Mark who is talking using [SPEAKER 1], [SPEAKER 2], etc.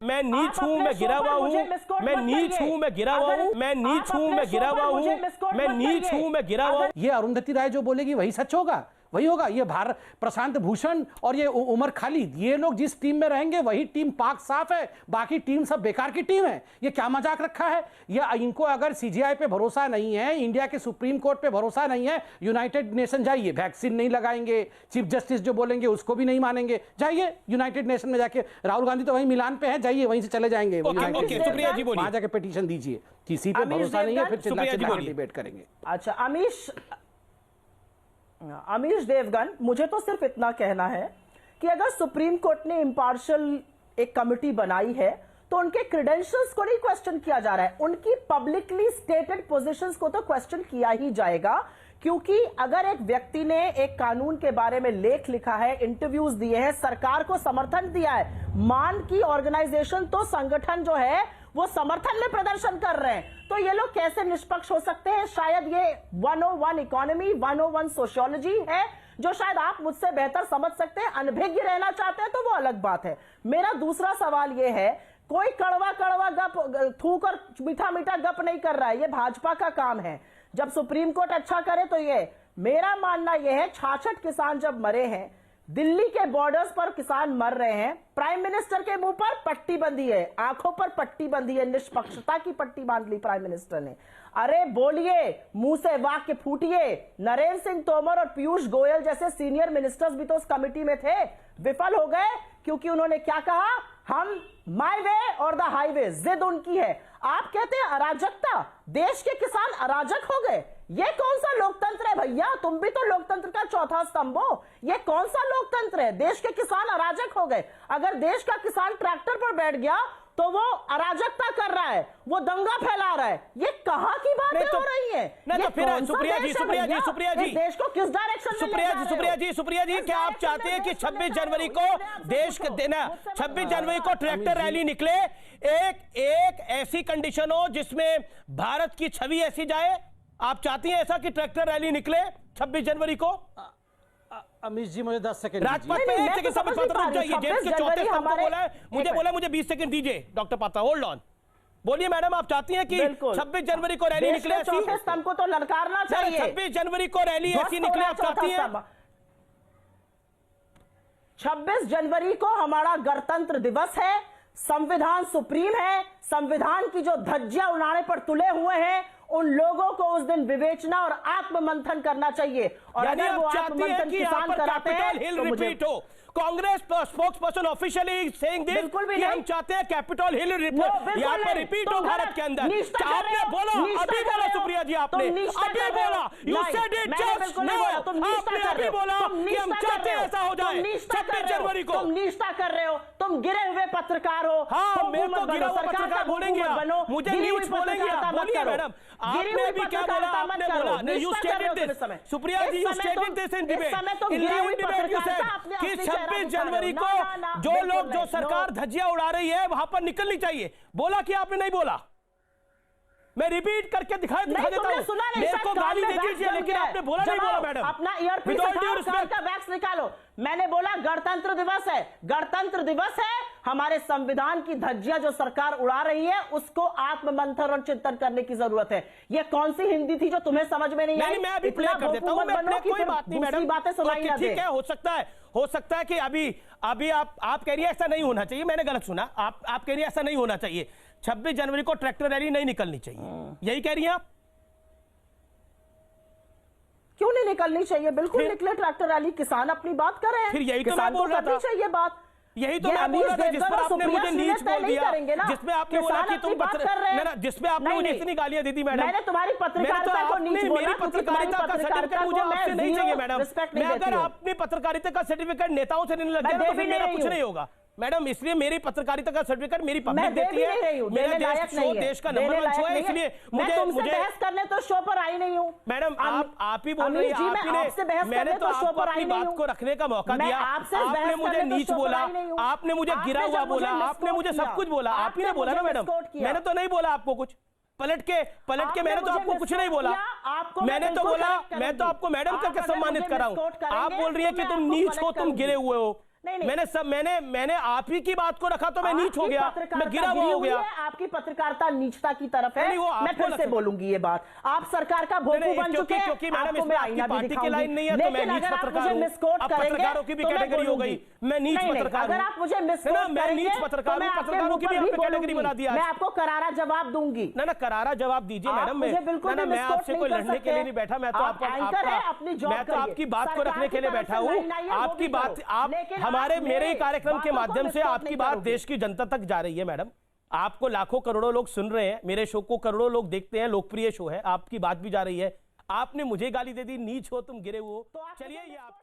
[SPEAKER 1] मैं नीच हूं, मैं गिरा हुआ हूं, मैं नीच हूं, मैं गिरा हुआ हूं, मैं नीच हूं, मैं गिरा हुआ हूं, मैं नीच हूं, मैं गिरा हुआ हूं।
[SPEAKER 2] ये अरुंधति राय जो बोलेगी वही सच होगा, वही होगा। ये भारत प्रशांत भूषण और ये उमर खालिद, ये लोग जिस टीम में रहेंगे वही टीम पाक साफ है, बाकी टीम सब बेकार की टीम है। ये क्या मजाक रखा है? ये इनको अगर सीजीआई पे भरोसा नहीं है, इंडिया के सुप्रीम कोर्ट पे भरोसा नहीं है, यूनाइटेड नेशन जाइए, वैक्सीन नहीं लगाएंगे, चीफ जस्टिस जो बोलेंगे उसको भी नहीं मानेंगे, जाइए यूनाइटेड नेशन में जाके, राहुल गांधी तो वहीं मिलान पे है, जाइए वहीं से चले जाएंगे, वहां जाके पिटीशन दीजिए। किसी पे भरोसा नहीं है, फिर चिल्ला चिल्ला के डिबेट करेंगे।
[SPEAKER 3] अच्छा अमीश देवगन, मुझे तो सिर्फ इतना कहना है कि अगर सुप्रीम कोर्ट ने इम्पार्शियल एक कमिटी बनाई है तो उनके क्रेडेंशियल्स को नहीं क्वेश्चन किया जा रहा है, उनकी पब्लिकली स्टेटेड पोजीशंस को तो क्वेश्चन किया ही जाएगा। क्योंकि अगर एक व्यक्ति ने एक कानून के बारे में लेख लिखा है, इंटरव्यूज दिए हैं, सरकार को समर्थन दिया है, मान की ऑर्गेनाइजेशन तो संगठन जो है वो समर्थन में प्रदर्शन कर रहे हैं, तो ये लोग कैसे निष्पक्ष हो सकते हैं? शायद ये 101 इकोनॉमी 101 सोशियोलॉजी है जो शायद आप मुझसे बेहतर समझ सकते हैं। अनभिज्ञ रहना चाहते हैं तो वो अलग बात है। मेरा दूसरा सवाल ये है, कोई कड़वा कड़वा गप थूक और मीठा मीठा गप नहीं कर रहा है, ये भाजपा का काम है। जब सुप्रीम कोर्ट अच्छा करे तो ये मेरा मानना यह है, 66 किसान जब मरे हैं, दिल्ली के बॉर्डर्स पर किसान मर रहे हैं, प्राइम मिनिस्टर के मुंह पर पट्टी बंधी है, आंखों पर पट्टी बंधी है, निष्पक्षता की पट्टी बांध ली प्राइम मिनिस्टर ने। अरे बोलिए, मुंह से वाक्य फूटिए। नरेंद्र सिंह तोमर और पीयूष गोयल जैसे सीनियर मिनिस्टर्स भी तो उस कमिटी में थे, विफल हो गए क्योंकि उन्होंने क्या कहा, हम माय वे और द हाईवे, जिद उनकी है। आप कहते हैं अराजकता, देश के किसान अराजक हो गए, ये कौन सा लोकतंत्र है भैया? तुम भी तो लोकतंत्र का चौथा स्तंभ हो। ये कौन सा लोकतंत्र है? देश के किसान अराजक हो गए। अगर देश का किसान ट्रैक्टर पर बैठ गया तो वो अराजकता कर रहा है, वो दंगा फैला रहा है। ये कहाँ की बातें हो रही हैं?
[SPEAKER 1] तो फिर सुप्रिया जी,
[SPEAKER 3] देश को किस डायरेक्शन में
[SPEAKER 1] सुप्रिया जी, क्या आप चाहते हैं कि 26 जनवरी को देश के देना, 26 जनवरी को ट्रैक्टर रैली निकले, एक ऐसी कंडीशन हो जिसमें भारत की छवि ऐसी जाए? आप चाहती हैं ऐसा कि ट्रैक्टर रैली निकले 26 जनवरी को?
[SPEAKER 2] अमीश जी मुझे 10 सेकंड
[SPEAKER 1] राजपथ पे एक सेकंड सब रुक जाइए, जेम्स के चौथे स्तंभ को बोला है, मुझे 20 सेकंड दीजिए। डॉक्टर पात्रा होल्ड ऑन, बोलिए मैडम, आप चाहती हैं कि 26 जनवरी को रैली निकले ऐसी?
[SPEAKER 3] चौथे स्तंभ को तो ललकारना चाहिए।
[SPEAKER 1] 26 जनवरी को रैली ऐसी निकले, आप चाहती हैं?
[SPEAKER 3] 26 जनवरी को हमारा गणतंत्र दिवस है, संविधान सुप्रीम है, संविधान की जो धज्जियां उड़ाने पर तुले हुए हैं उन लोगों को उस दिन विवेचना और आत्ममंथन करना चाहिए। और अगर वो आत्ममंथन किसान कराते हैं तो
[SPEAKER 1] रिपीट हो। Congress spokes person officially saying this कि हम चाहते हैं कैपिटल हिल रिपोर्ट यहाँ पर रिपीट हो भारत के अंदर। आपने बोला, अभी बोला सुप्रिया जी, आपने अभी बोला, you said it just now, आपने अभी बोला कि हम चाहते हैं ऐसा हो जाए 26 जनवरी को।
[SPEAKER 3] तुम निष्ठा कर रहे हो, तुम गिरे हुए पत्रकार हो।
[SPEAKER 1] हाँ, मेरे को गिरा हुआ पत्रकार बोलेंगे, मुझे न्यूज बोलेंगे, बोलिए मैडम। आपने भी क्या बोला? आपने बोला, you stated this, Supriya ji, you stated this in debate, in live debate you said कि 26 जनवरी को जो लोग, जो सरकार धज्जियां उड़ा रही है वहां पर निकलनी चाहिए। बोला कि आपने नहीं बोला? मैं रिपीट करके दिखा देता हूं। मेरे को गाली दे दीजिए, लेकिन आपने बोला नहीं बोला मैडम?
[SPEAKER 3] अपना ईयरपीस का वैक्स निकालो। मैंने बोला गणतंत्र दिवस है, गणतंत्र दिवस है, हमारे संविधान की धज्जियां जो सरकार उड़ा रही है उसको आत्ममंथन और चिंतन करने की जरूरत है। ये कौन सी हिंदी थी जो तुम्हें समझ में नहीं आई?
[SPEAKER 1] मैं अभी प्ले कर देता हूं, मैं कोई बात नहीं मैडम,
[SPEAKER 3] बातें सुनाई ना दे।
[SPEAKER 1] ठीक है, हो सकता है कि अभी आप कह रही है ऐसा नहीं होना चाहिए, मैंने गलत सुना। आप कह रही है ऐसा नहीं होना चाहिए, 26 जनवरी को ट्रैक्टर रैली नहीं निकलनी चाहिए, यही कह रही हैं आप?
[SPEAKER 3] क्यों नहीं निकलनी चाहिए? बिल्कुल निकले ट्रैक्टर रैली, किसान अपनी बात कर रहे हैं।
[SPEAKER 1] फिर यही तो मैं बोल रहा था,
[SPEAKER 3] चाहिए बात,
[SPEAKER 1] यही तो मैं बोल रहा था, जिस पर आपने मुझे नीच बोल दिया, जिसमें आपने बोला कि तुम जिसमें आपने मुझे इतनी गालियां दी थी मैडम।
[SPEAKER 3] मैंने तुम्हारी पत्रकारिता को नीच बोला,
[SPEAKER 1] मेरी पत्रकारिता का सर्टिफिकेट मुझे आपसे नहीं चाहिए मैडम। मैं अगर अपनी पत्रकारिता का सर्टिफिकेट नेताओं से नहीं लग गया तो फिर मेरा कुछ नहीं होगा मैडम। इसलिए मेरी पत्रकारिता का सर्टिफिकेट मेरी पब्लिक देती है, मेरा देश का नंबर 1 शो है, इसलिए मुझे
[SPEAKER 3] बहस करने तो शो पर आई नहीं हूं
[SPEAKER 1] मैडम। आप ही बोल रही हैं, मैंने तो आपको अपनी बात को रखने का मौका दिया, आपने मुझे नीच बोला, आपने मुझे गिरा हुआ बोला, आपने मुझे सब कुछ बोला, आप ही ने बोला ना मैडम, मैंने तो नहीं बोला आपको कुछ। पलट के मैंने तो आपको कुछ नहीं बोला, मैंने तो बोला, मैं तो आपको मैडम करके सम्मानित कर रहा हूं। आप बोल रही है कि तुम नीच हो, तुम गिरे हुए हो, मैंने आप ही की बात को रखा तो मैं नीच हो गया, मैं गिरा हुआ हो गया।
[SPEAKER 3] आपकी पत्रकारिता नीचता की तरफ है। मैं फिर से बोलूंगी ये बात, आप सरकार का भोंपू बन चुके हैं।
[SPEAKER 1] क्योंकि मैडम इसमें आपकी पार्टी की लाइन नहीं है तो मैं नीच पत्रकार हूं। अब पत्रकारों की भी कैटेगरी हो गई, मैं नीच पत्रकार हूं।
[SPEAKER 3] अगर आप मुझे मिसकोट
[SPEAKER 1] मैं नीच पत्रकार हूं, पत्रकारों की भी आपने कैटेगरी बना दिया।
[SPEAKER 3] मैं आपको करारा जवाब दूंगी।
[SPEAKER 1] ना करारा जवाब दीजिए मैडम। मैं आपसे कोई लड़ने के लिए नहीं बैठा, मैं तो आपकी बात को रखने के लिए बैठा हूं। आपकी बात हमारे मेरे कार्यक्रम के माध्यम से आपकी बात देश की जनता तक जा रही है मैडम। आपको लाखों करोड़ों लोग सुन रहे हैं, मेरे शो को करोड़ों लोग देखते हैं, लोकप्रिय शो है, आपकी बात भी जा रही है। आपने मुझे गाली दे दी, नीच हो तुम, गिरे हो। चलिए ये आप